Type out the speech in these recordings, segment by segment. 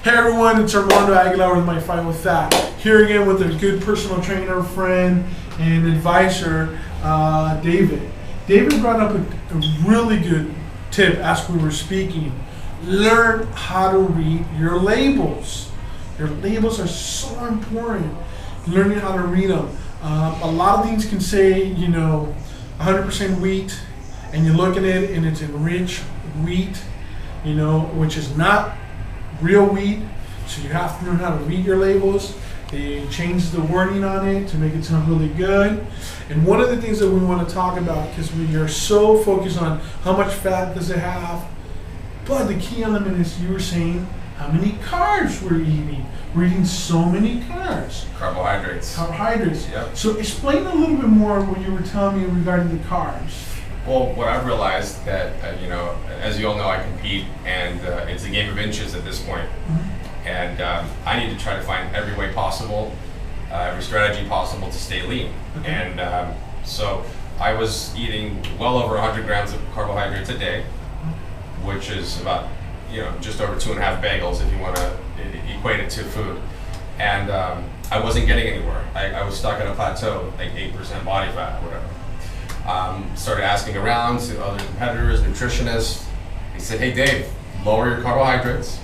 Hey everyone, it's Armando Aguilar with My Fight With That. Here again with a good personal trainer, friend, and advisor, David. David brought up a really good tip as we were speaking. Learn how to read your labels. Your labels are so important. Learning how to read them. A lot of things can say, 100% wheat, and you look at it and it's enriched wheat, which is not real wheat. So you have to learn how to read your labels. They change the wording on it to make it sound really good. And one of the things that we want to talk about, because we are so focused on how much fat does it have, but the key element is you were saying how many carbs we're eating. We're eating so many carbs. Carbohydrates. Yep. So explain a little bit more what you were telling me regarding the carbs. Well, what I've realized that, as you all know, I compete, and it's a game of inches at this point. Mm-hmm. And I need to try to find every way possible, every strategy possible to stay lean. Okay. And so I was eating well over 100 grams of carbohydrates a day, which is about, just over 2.5 bagels if you want to equate it to food. And I wasn't getting anywhere. I was stuck at a plateau, like 8% body fat or whatever. Started asking around to other competitors, nutritionists. They said, hey Dave, lower your carbohydrates.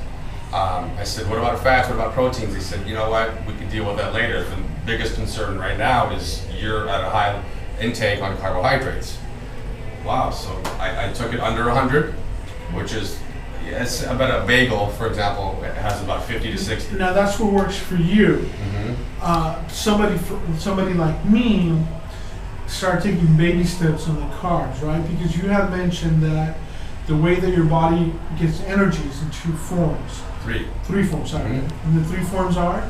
I said, what about fats, what about proteins? They said, you know what, we can deal with that later. The biggest concern right now is you're at a high intake on carbohydrates. Wow, so I took it under 100, which is, it's about a bagel, for example, it has about 50 to 60. Now that's what works for you. Mm-hmm. Somebody like me, start taking baby steps on the carbs, right? Because you have mentioned that the way that your body gets energy is in two forms. Three forms, sorry. Mm-hmm. And the three forms are?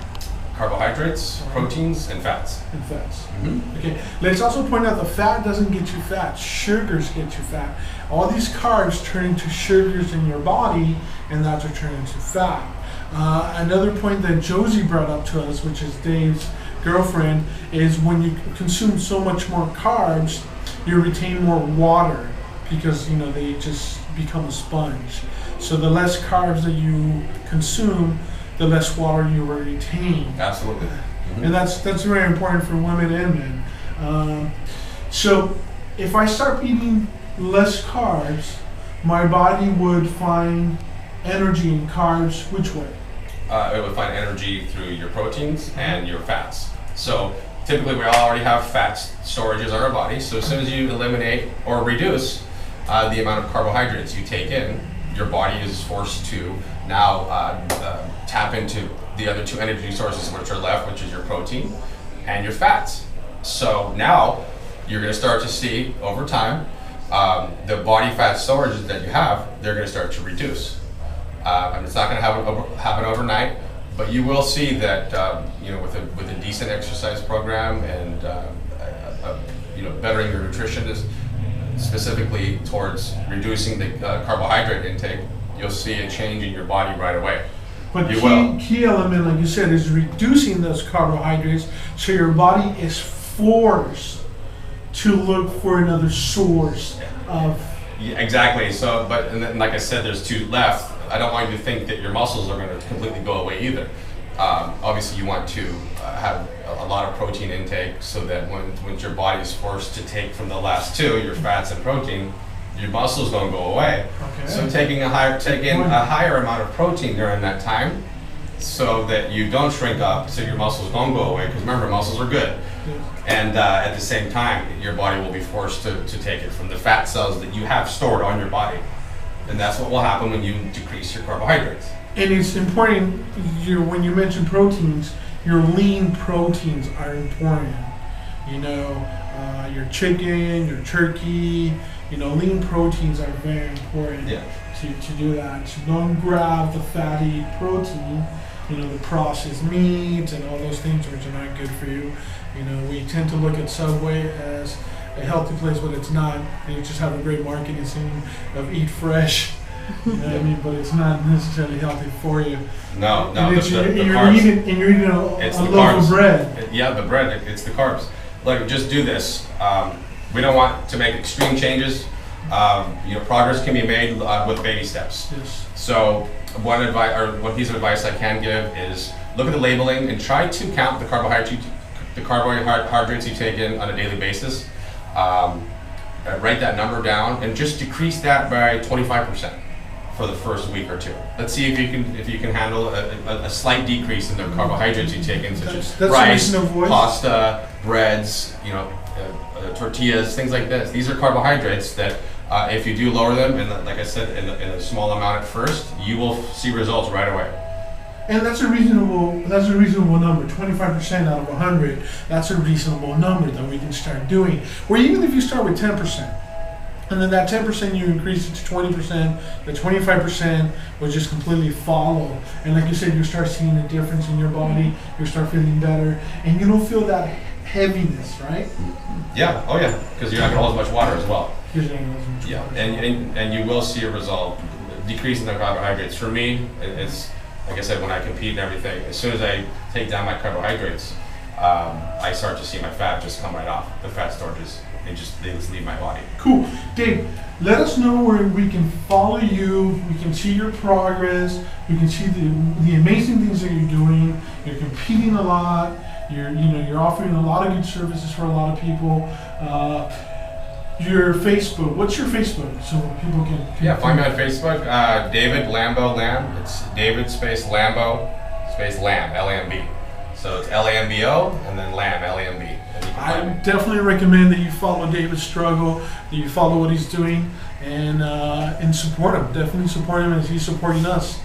Carbohydrates, proteins, and fats. Mm-hmm. Okay, let's also point out the fat doesn't get you fat, sugars get you fat. All these carbs turn into sugars in your body, and that's what turns into fat. Another point that Josie brought up to us, which is Dave's girlfriend, is when you consume so much more carbs, you retain more water because they just become a sponge. So the less carbs that you consume, the less water you will retain. Absolutely. Mm-hmm. And that's very important for women and men. So if I start eating less carbs, my body would find energy in carbs which way? It would find energy through your proteins and your fats. So typically we already have fat storages in our body. So as soon as you eliminate or reduce the amount of carbohydrates you take in, your body is forced to now tap into the other two energy sources which are left, which is your protein and your fats. So now you're going to start to see over time the body fat storages that you have, they're going to start to reduce. And it's not going to happen overnight, but you will see that with a decent exercise program and bettering your nutrition is specifically towards reducing the carbohydrate intake, you'll see a change in your body right away. But key element, like you said, is reducing those carbohydrates, so your body is forced to look for another source of. Yeah, exactly. So, and then, like I said, there's two left. I don't want you to think that your muscles are going to completely go away either. Obviously, you want to have a lot of protein intake so that when your body is forced to take from the last two, your fats and protein, your muscles don't go away. Okay. So taking a higher amount of protein during that time, so that you don't shrink up, so your muscles don't go away. Because remember, muscles are good. And at the same time, your body will be forced to take it from the fat cells that you have stored on your body. And that's what will happen when you decrease your carbohydrates. And it's important, when you mention proteins, your lean proteins are important. Your chicken, your turkey, lean proteins are very important to do that. So don't grab the fatty protein, the processed meats and all those things which are not good for you. We tend to look at Subway as a healthy place, but it's not. They just have a great marketing scene of eat fresh. But it's not necessarily healthy for you. No. And you're eating a loaf of bread. The bread. It's the carbs. Like, just do this. We don't want to make extreme changes. Progress can be made with baby steps. Yes. So one piece of advice I can give is look at the labeling and try to count the carbohydrates you take in on a daily basis. Write that number down and just decrease that by 25% for the first week or two. Let's see if you can handle a slight decrease in the carbohydrates you take in, such as rice, pasta, breads, tortillas, things like this. These are carbohydrates that if you do lower them, and like I said, in a small amount at first, you will see results right away. And that's a reasonable number. 25% out of 100. That's a reasonable number that we can start doing. Or even if you start with 10%, and then that 10% you increase it to 20%, the 25% will just completely follow. And like you said, you start seeing a difference in your body. You start feeling better, and you don't feel that heaviness, right? Yeah. Oh yeah. Because you're not going to hold as much water as well. Yeah. And you will see a result. Decreasing the carbohydrates for me, it's like I said, when I compete and everything, as soon as I take down my carbohydrates, I start to see my fat just come right off. The fat storages, they just leave my body. Cool. Dave, let us know where we can follow you, we can see your progress, we can see the amazing things that you're doing. You're competing a lot, you're offering a lot of good services for a lot of people. Your Facebook, what's your Facebook? So people can find me on Facebook, David Lambo Lamb. It's David space Lambo space Lamb, L-A-M-B. So it's L-A-M-B-O and then Lamb, L-A-M-B. I definitely recommend that you follow David's struggle, that you follow what he's doing, and support him. Definitely support him as he's supporting us.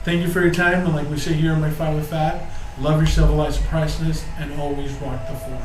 Thank you for your time, and like we say here on My Fight with Fat, love yourself, Eliza Priceless, and always rock the floor.